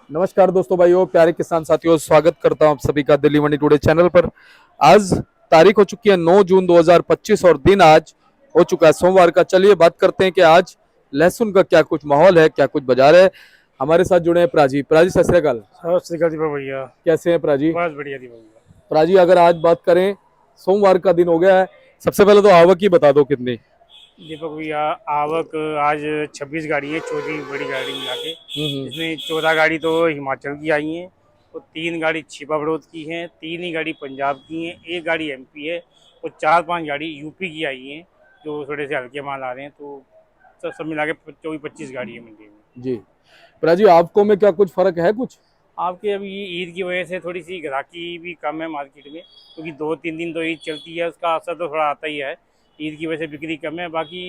नमस्कार दोस्तों, भाइयों, प्यारे किसान साथियों, स्वागत करता हूं आप सभी का दिल्ली मंडी टुडे चैनल पर। आज तारीख हो चुकी है 9 जून 2025 और दिन आज हो चुका है सोमवार का। चलिए बात करते हैं कि आज लहसुन का क्या कुछ माहौल है, क्या कुछ बाजार है। हमारे साथ जुड़े हैं प्राजी। प्राजी, सत श्री अकाल। सत श्री अकाल दीपक भैया। कैसे हैं प्राजी? बस बढ़िया दीपक भैया। प्राजी, अगर आज बात करें, सोमवार का दिन हो गया है, सबसे पहले तो आवक ही बता दो कितनी। दीपक भैया, आवक आज 26 गाड़ी है, चौथी बड़ी गाड़ी मिला के। हम्म। इसमें 14 गाड़ी तो हिमाचल की आई हैं और 3 गाड़ी छिपा बड़ौद की हैं, 3 ही गाड़ी पंजाब की हैं, 1 गाड़ी एमपी है और 4-5 गाड़ी यूपी की आई हैं जो थोड़े से हल्के माल आ रहे हैं। तो सब मिला के 24-25 गाड़ी है मंडी में। जी प्राजी, आपको में क्या कुछ फर्क है कुछ? आपके अभी ईद की वजह से थोड़ी सी ग्राहकी भी कम है मार्केट में, क्योंकि 2-3 दिन तो ईद चलती है, उसका असर तो थोड़ा आता ही है। ईद की वजह से बिक्री कम है, बाकी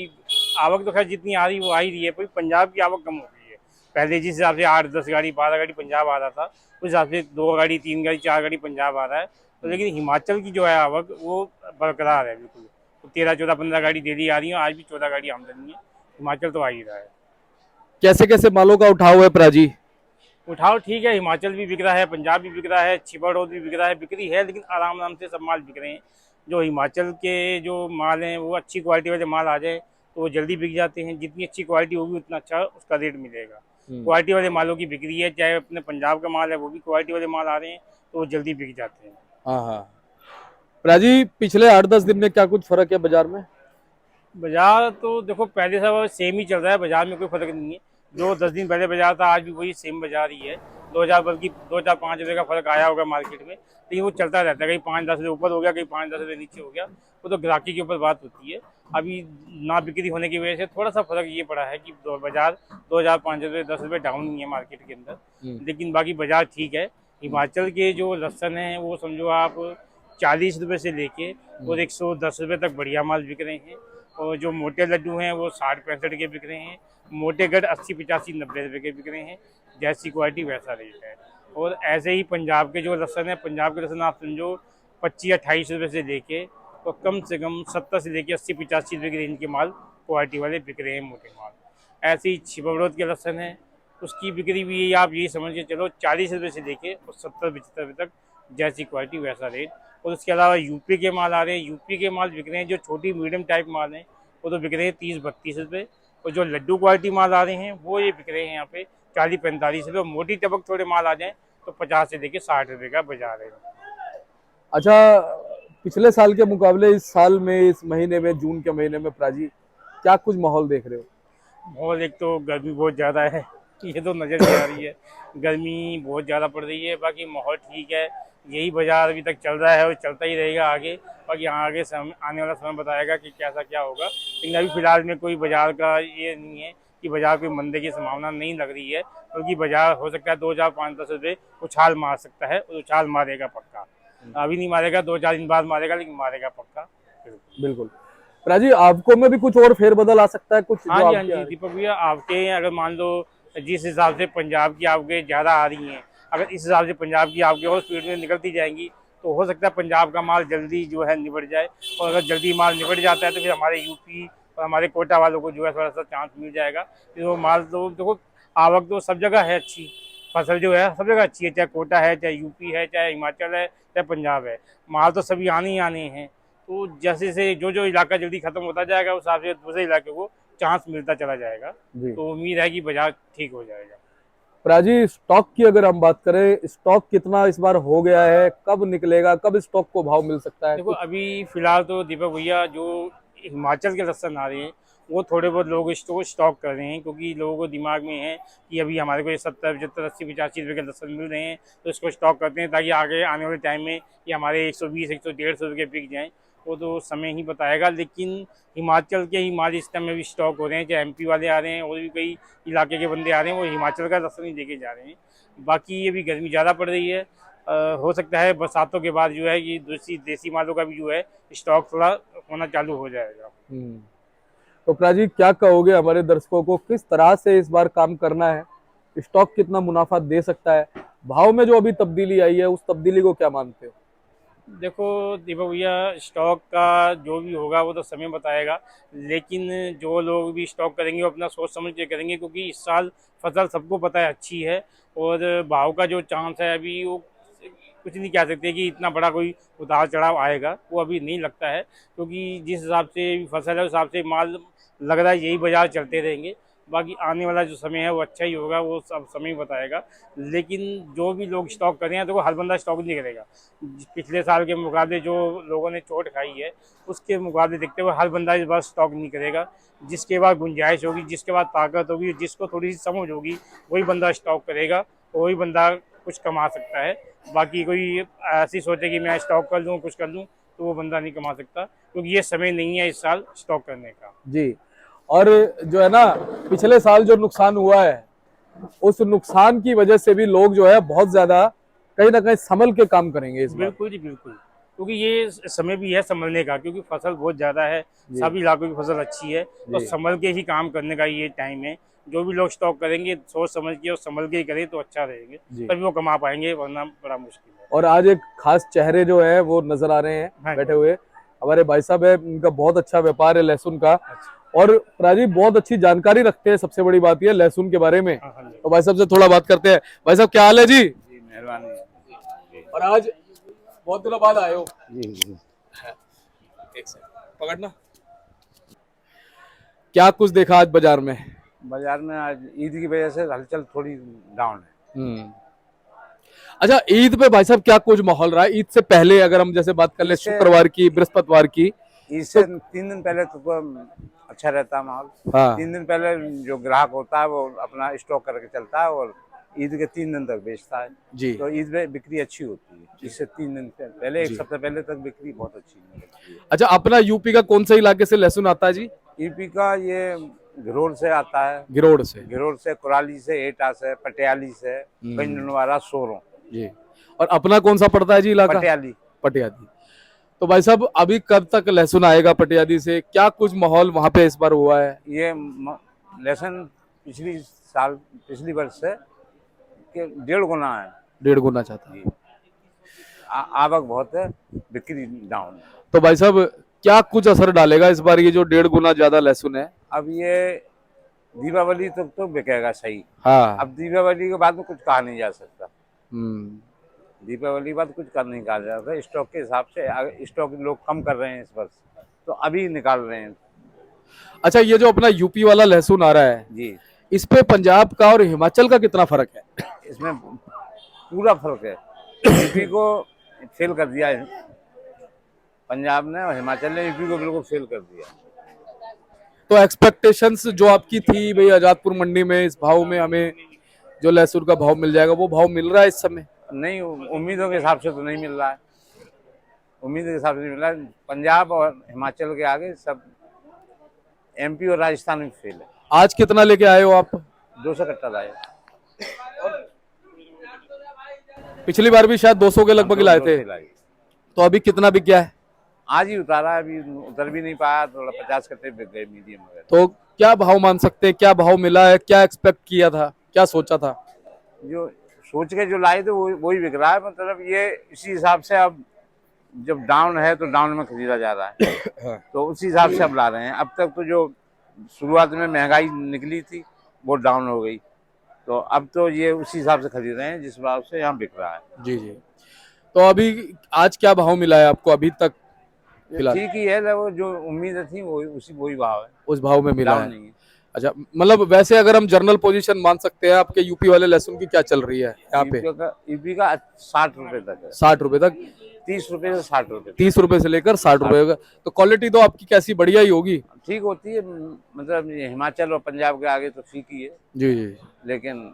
आवक तो खैर जितनी आ रही वो आ ही रही है। पर पंजाब की आवक कम हो गई है। पहले जिस हिसाब से 8-10 गाड़ी 12 गाड़ी पंजाब आ रहा था, उस हिसाब से 2 गाड़ी 3 गाड़ी 4 गाड़ी पंजाब आ रहा है। तो लेकिन हिमाचल की जो है आवक वो बरकरार है बिल्कुल। तो 13-14-15 गाड़ी डेली आ रही है, आज भी 14 गाड़ी आमदनी है। हिमाचल तो आ ही रहा है। कैसे कैसे मालों का उठाव है प्राजी? उठाओ ठीक है, हिमाचल भी बिक रहा है, पंजाब भी बिक रहा है, छिपा रोड भी बिक रहा है, बिक्री है, लेकिन आराम आराम से सब माल बिक रहे हैं। जो हिमाचल के जो माल हैं वो अच्छी क्वालिटी वाले माल आ जाए तो वो जल्दी बिक जाते हैं। जितनी अच्छी क्वालिटी होगी उतना अच्छा उसका रेट मिलेगा। क्वालिटी वाले मालों की बिक्री है, चाहे अपने पंजाब का माल है वो भी क्वालिटी वाले माल आ रहे हैं तो वो जल्दी बिक जाते हैं। हाँ हाँ। प्राजी, पिछले 8-10 दिन में क्या कुछ फर्क है बाजार में? बाजार तो देखो पहले सब सेम ही चल रहा है, बाजार में कोई फर्क नहीं है। जो 10 दिन पहले बाजार था आज भी वही सेम बाजार ही है। 2000 बल्कि 2-4-5 रुपये का फर्क आया होगा मार्केट में, लेकिन वो चलता रहता है। कहीं 5-10 रुपये ऊपर हो गया, कहीं 5-10 रुपये नीचे हो गया। वो तो ग्राहकी के ऊपर बात होती है। अभी ना बिक्री होने की वजह से थोड़ा सा फर्क ये पड़ा है कि बाजार 2000-5 रुपये 10 रुपये डाउन ही है मार्केट के अंदर, लेकिन बाकी बाजार ठीक है। हिमाचल के जो लहसन है वो समझो आप 40 रुपये से लेके और 110 रुपये तक बढ़िया माल बिक रहे हैं। और जो मोटे लड्डू हैं वो 60-65 के बिक रहे हैं। मोटे गढ़ 80-85-90 रुपये के बिक रहे हैं। जैसी क्वालिटी वैसा रेट है। और ऐसे ही पंजाब के जो लहसन है, पंजाब के लहसन आप समझो 25-28 रुपये से लेके और कम से कम 70 से लेके 80-85 रुपये की रेंज के माल क्वालिटी वाले बिक रहे हैं, मोटे माल। ऐसे ही छिबरोद के लहसन है, उसकी बिक्री भी आप यही समझ के चलो 40 रुपये से लेके और 70-75 रुपये तक। जैसी क्वालिटी वैसा रेट। और उसके अलावा यूपी के माल आ रहे हैं, यूपी के माल बिक रहे हैं जो छोटी मीडियम टाइप माल हैं वो तो बिक रहे हैं 30-32 रुपये। और जो लड्डू क्वालिटी माल आ रहे हैं वो ये बिक रहे हैं यहाँ पे 40-45 रुपये। और मोटी टबक थोड़े माल आ जाएँ तो 50 से लेके 60 रुपये का बाजार है। अच्छा, पिछले साल के मुकाबले इस साल में, इस महीने में, जून के महीने में प्राजी क्या कुछ माहौल देख रहे हो? माहौल एक तो गर्मी बहुत ज़्यादा है, ये तो नज़र नहीं आ रही है। गर्मी बहुत ज़्यादा पड़ रही है, बाकी माहौल ठीक है। यही बाजार अभी तक चल रहा है और चलता ही रहेगा आगे। बाकी आगे समय आने वाला समय बताएगा कि कैसा क्या होगा, लेकिन अभी फ़िलहाल में कोई बाजार का ये नहीं है कि बाजार कोई मंदे की संभावना नहीं लग रही है। बल्कि बाजार हो सकता है 2,000-5-10 रुपये उछाल मार सकता है, और उछाल मारेगा पक्का। अभी नहीं मारेगा, 2-4 दिन बाद मारेगा, लेकिन मारेगा पक्का। बिल्कुल। प्राजी, आपको में भी कुछ और फेरबदल आ सकता है कुछ हाँ जो जी, हाँ आपके जी दीपक भैया, आपके अगर मान लो जिस हिसाब से पंजाब की आवकें ज़्यादा आ रही हैं, अगर इस हिसाब से पंजाब की आवकें और स्पीड में निकलती जाएंगी तो हो सकता है पंजाब का माल जल्दी जो है निबट जाए। और अगर जल्दी माल निबट जाता है तो फिर हमारे यूपी और हमारे कोटा वालों को जो है थोड़ा सा चांस मिल जाएगा। फिर वो माल तो देखो, आवक तो सब जगह है अच्छी, फसल जो है सब जगह अच्छी है, चाहे कोटा है, चाहे यूपी है, चाहे हिमाचल है, चाहे पंजाब है। माल तो सभी आने ही आने हैं। तो जैसे से जो जो इलाका जल्दी खत्म होता जाएगा उस हिसाब से दूसरे इलाके को चांस मिलता चला जाएगा। जी। तो उम्मीद है कि बाजार ठीक हो जाएगा। प्राजी, स्टॉक की अगर हम बात करें, स्टॉक कितना इस बार हो गया है, कब निकलेगा, कब स्टॉक को भाव मिल सकता है देखो कुछ? अभी फिलहाल तो दीपक भैया जो हिमाचल के लहसन आ रहे हैं वो थोड़े बहुत लोग इसको स्टॉक कर रहे हैं, क्योंकि लोगों को दिमाग में है कि अभी हमारे को ये 70-75-80-85 रुपये के लहसन मिल रहे हैं, तो इसको स्टॉक करते हैं ताकि आगे आने वाले टाइम में ये हमारे 120-150 रुपये बिक जाएँ। वो तो समय ही बताएगा। लेकिन हिमाचल के ही माल इस टाइम में भी स्टॉक हो रहे हैं, चाहे एमपी वाले आ रहे हैं और भी कई इलाके के बंदे आ रहे हैं, वो हिमाचल का लहसन ही लेके जा रहे हैं। बाकी ये भी गर्मी ज़्यादा पड़ रही है। हो सकता है बरसातों के बाद जो है कि दूसरी देसी मालों का भी जो है स्टॉक थोड़ा होना चालू हो जाएगा। तो प्राजी, क्या कहोगे हमारे दर्शकों को, किस तरह से इस बार काम करना है? स्टॉक कितना मुनाफा दे सकता है? भाव में जो अभी तब्दीली आई है उस तब्दीली को क्या मानते हो? देखो दीपक भैया, स्टॉक का जो भी होगा वो तो समय बताएगा। लेकिन जो लोग भी स्टॉक करेंगे वो अपना सोच समझ के करेंगे, क्योंकि इस साल फसल सबको पता है अच्छी है। और भाव का जो चांस है अभी वो कुछ नहीं कह सकते कि इतना बड़ा कोई उतार चढ़ाव आएगा, वो अभी नहीं लगता है। क्योंकि जिस हिसाब से फसल है उस हिसाब से माल लग रहा है यही बाजार चलते रहेंगे। बाकी आने वाला जो समय है वो अच्छा ही होगा, वो सब समय ही बताएगा। लेकिन जो भी लोग स्टॉक कर रहे हैं तो वो हर बंदा स्टॉक नहीं करेगा। पिछले साल के मुकाबले जो लोगों ने चोट खाई है उसके मुकाबले देखते हुए हर बंदा इस बार स्टॉक नहीं करेगा। जिसके बाद गुंजाइश होगी, जिसके बाद ताकत होगी, जिसको थोड़ी सी समझ होगी, वही बंदा स्टॉक करेगा, वही बंदा कुछ कमा सकता है। बाकी कोई ऐसी सोचे कि मैं स्टॉक कर लूँ कुछ कर लूँ, तो वो बंदा नहीं कमा सकता, क्योंकि ये समय नहीं है इस साल स्टॉक करने का। जी। और जो है ना, पिछले साल जो नुकसान हुआ है उस नुकसान की वजह से भी लोग जो है बहुत ज्यादा कहीं ना कहीं संभल के काम करेंगे इस बार। बिल्कुल जी बिल्कुल, क्योंकि ये समय भी है संभलने का, क्योंकि फसल बहुत ज़्यादा है, जी सभी इलाकों की फसल अच्छी है, तो जी संभल के ही काम करने का ये टाइम है। जो भी लोग स्टॉक करेंगे सोच समझ के और संभल के ही करें तो अच्छा रहेंगे, जी। तभी वो कमा पाएंगे, वरना बड़ा मुश्किल है। और आज एक खास चेहरे जो है वो नजर आ रहे हैं हाँ जी। बैठे हुए, हमारे भाई साहब है, उनका बहुत अच्छा व्यापार है लहसुन का। अच्छा। और राजीव बहुत अच्छी जानकारी रखते हैं, सबसे बड़ी बात यह लहसुन के बारे में। हाँ हाँ जी। तो भाई साहब से थोड़ा बात करते हैं। भाई साहब क्या हाल है जी? जी मेहरबानी जी। और आज बहुत दिनों बाद आए हो। जी जी। एक सेकंड पकड़ना। क्या कुछ देखा आज बाजार में? बाजार में आज ईद की वजह से हलचल थोड़ी डाउन है। हम्म। अच्छा, ईद पे भाई साहब क्या कुछ माहौल रहा है? ईद से पहले अगर हम जैसे बात कर ले, इससे शुक्रवार की, बृहस्पतिवार की, इससे तो 3 दिन पहले तो अच्छा रहता है माहौल। हाँ 3 दिन पहले जो ग्राहक होता है वो अपना स्टॉक करके चलता है और ईद के 3 दिन तक बेचता है। जी तो ईद में बिक्री अच्छी होती है, इससे 3 दिन पहले, एक जी। सप्ताह पहले तक बिक्री बहुत अच्छी होती है। अच्छा, अपना यूपी का कौन से इलाके से लहसुन आता है जी? ईपी का ये घिरोल से आता है, गिरोड से। घिरोल से, कुराली से, एटा से, पटियाली से, गंजनवारा, सोरों। जी। और अपना कौन सा पड़ता है जी इलाका? पटियाली। पटियादी। तो भाई साहब अभी कब तक लहसुन आएगा पटियादी से? क्या कुछ माहौल वहां पे इस बार हुआ है? ये लहसुन पिछली साल, पिछली वर्ष से के 1.5 गुना है। 1.5 गुना चाहता है। जी। आवक बहुत है, बिक्री डाउन है। तो भाई साहब क्या कुछ असर डालेगा इस बार ये जो 1.5 गुना ज्यादा लहसुन है? अब ये दीपावली तक तो बिकेगा सही। हाँ। अब दीपावली के बाद में कुछ कहा नहीं जा सकता। हम्म। दीपावली के बाद कुछ कर नहीं कहा जा सकता स्टॉक के हिसाब से। स्टॉक लोग कम कर रहे हैं इस वर्ष, तो अभी निकाल रहे हैं। अच्छा, ये जो अपना यूपी वाला लहसुन आ रहा है, जी। इस पे पंजाब का और हिमाचल का कितना फर्क है? इसमें पूरा फर्क है। यूपी को फेल कर दिया है पंजाब ने, और हिमाचल ने यूपी को बिल्कुल फेल कर दिया। तो एक्सपेक्टेशंस जो आपकी थी भाई आजादपुर मंडी में इस भाव में हमें जो लहसुन का भाव मिल जाएगा, वो भाव मिल रहा है इस समय? नहीं, उम्मीदों के हिसाब से तो नहीं मिल रहा है। उम्मीद के हिसाब से नहीं मिल रहा है। पंजाब और हिमाचल के आगे सब एमपी और राजस्थान में फेल है। आज कितना लेके आए हो आप? 200 कट्टा लाए। पिछली बार भी शायद 200 के लगभग लाए थे। तो अभी कितना बिक गया है? आज ही उतारा है, अभी उतर भी नहीं पाया, थोड़ा 50 कट्टे बिक गए मीडियम वगैरह। तो क्या भाव मान सकते हैं, क्या भाव मिला है, क्या एक्सपेक्ट किया था, क्या सोचा था? जो सोच के जो लाए थे वही बिक रहा है। मतलब ये इसी हिसाब से अब जब डाउन है तो डाउन में खरीदा जा रहा है। तो उसी हिसाब से अब ला रहे हैं। अब तक तो जो शुरुआत में महंगाई निकली थी वो डाउन हो गई, तो अब तो ये उसी हिसाब से खरीद रहे हैं जिस भाव से यहाँ बिक रहा है। जी जी। तो अभी आज क्या भाव मिला है आपको अभी तक फिलहाल? ठीक ही है, वो जो उम्मीद थी वो वही भाव है, उस भाव में मिला डाउन है? नहीं है। अच्छा, मतलब वैसे अगर हम जनरल पोजीशन मान सकते हैं आपके यूपी वाले लहसुन की क्या चल रही है यहाँ पे? यूपी का 60 रुपए तक है। 60 रुपए तक? 30 रुपए से 60 रुपए। 30 रुपए से लेकर 60 रुपए का। तो क्वालिटी तो आपकी कैसी, बढ़िया ही होगी? ठीक होती है, मतलब ये हिमाचल और पंजाब के आगे तो ठीक ही है, जी जी लेकिन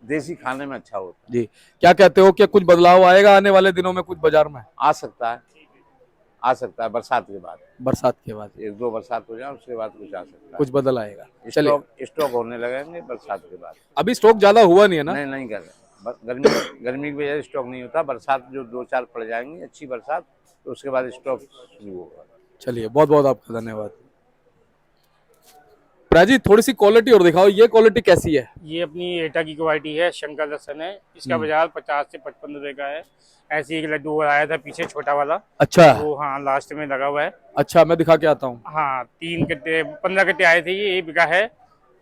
देसी खाने में अच्छा होता जी। क्या कहते हो कि कुछ बदलाव आएगा आने वाले दिनों में कुछ बाजार में? है। आ सकता है बरसात के बाद। बरसात के बाद 1-2 बरसात हो जाए उसके बाद कुछ आ सकता कुछ बदल आएगा। है। चलिए, स्टॉक होने लगेंगे बरसात के बाद। अभी स्टॉक ज्यादा हुआ नहीं है ना? नहीं कर रहे। गर्मी की वजह से स्टॉक नहीं होता। बरसात जो 2-4 पड़ जाएंगी, अच्छी बरसात, तो उसके बाद स्टॉक शुरू होगा। चलिए, बहुत बहुत आपका धन्यवाद। प्राजी थोड़ी सी क्वालिटी और दिखाओ, ये क्वालिटी कैसी है? ये अपनी एटा की क्वालिटी है, शंकर दर्शन है। इसका बाजार 50 से 55 रुपए का है। ऐसे एक लड्डू और आया था पीछे छोटा वाला, अच्छा वो हाँ लास्ट में लगा हुआ है। अच्छा, मैं दिखा के आता हूँ। हाँ 3 कट्टे 15 कट्टे आए थे, ये बिका है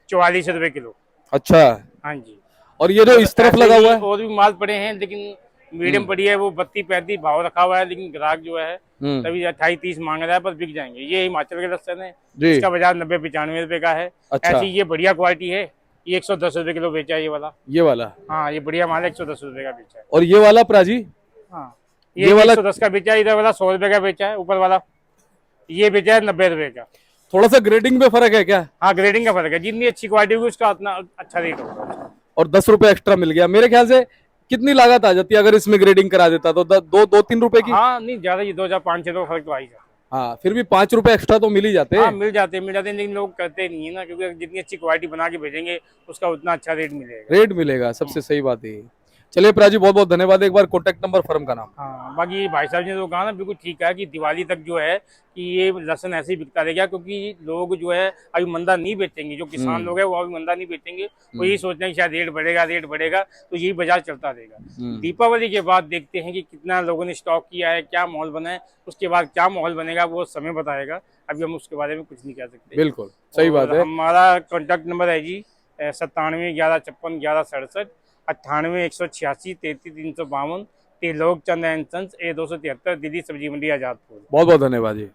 44 रुपए किलो। अच्छा, हाँ जी। और ये जो इस तरफ ऐसे लगा ही हुआ है? और भी माल पड़े हैं, लेकिन मीडियम पड़ी है, वो 32-35 भाव रखा हुआ है, लेकिन ग्राहक जो है तभी 28-30 मांग रहा है, पर बिक जाएंगे। ये हिमाचल के लहसन है, जी। इसका बाजार 90-95 रुपए का है। अच्छा। ऐसी ये बढ़िया क्वालिटी है, ये 110 रुपए किलो बेचा है ये वाला। ये वाला? हाँ ये बढ़िया माल है, 110 रुपए का बेचा है। और ये वाला प्राजी? हाँ ये ये वाला 110 का बेचा है, इधर वाला 100 रुपए का बेचा है, ऊपर वाला ये बेचा है 90 रुपए का। थोड़ा सा ग्रेडिंग में फर्क है क्या? हाँ ग्रेडिंग का फर्क है, जितनी अच्छी क्वालिटी होगी उसका उतना अच्छा रेट होगा। और 10 रुपए एक्स्ट्रा मिल गया। मेरे ख्याल से कितनी लागत आ जाती है अगर इसमें ग्रेडिंग करा देता तो? 2-3 रुपए की? हाँ नहीं ज्यादा, ये 2,500 का फर्क तो आ ही जाता है। हाँ, फिर भी 5 रुपए एक्स्ट्रा तो मिल ही जाते हाँ हैं। मिल जाते हैं लेकिन लोग करते नहीं है ना, क्योंकि जितनी अच्छी क्वालिटी बना के भेजेंगे उसका उतना अच्छा रेट मिलेगा। रेट मिलेगा, सबसे सही बात है। चलिए प्राजी, बहुत बहुत धन्यवाद। एक बार कॉन्टेक्ट नंबर, फर्म का नाम। हाँ बाकी भाई साहब ने तो कहा ना, बिल्कुल ठीक है कि दिवाली तक जो है कि ये लहसुन ऐसे ही बिकता रहेगा, क्योंकि लोग जो है अभी मंदा नहीं बेचेंगे। जो किसान लोग हैं वो अभी मंदा नहीं बेचेंगे, वो यही सोचते हैं कि शायद रेट बढ़ेगा तो यही बाजार चलता रहेगा। दीपावली के बाद देखते हैं कि कितना लोगों ने स्टॉक किया है, क्या माहौल बना है, उसके बाद क्या माहौल बनेगा वो समय बताएगा। अभी हम उसके बारे में कुछ नहीं कह सकते। बिल्कुल सही बात है। हमारा कॉन्टैक्ट नंबर है जी 97 11 56 11 67, 98 186 33 352, त्रिलोक चंद एंड सन्स, A 273, दिल्ली सब्जी मंडी आजादपुर। बहुत बहुत धन्यवाद जी।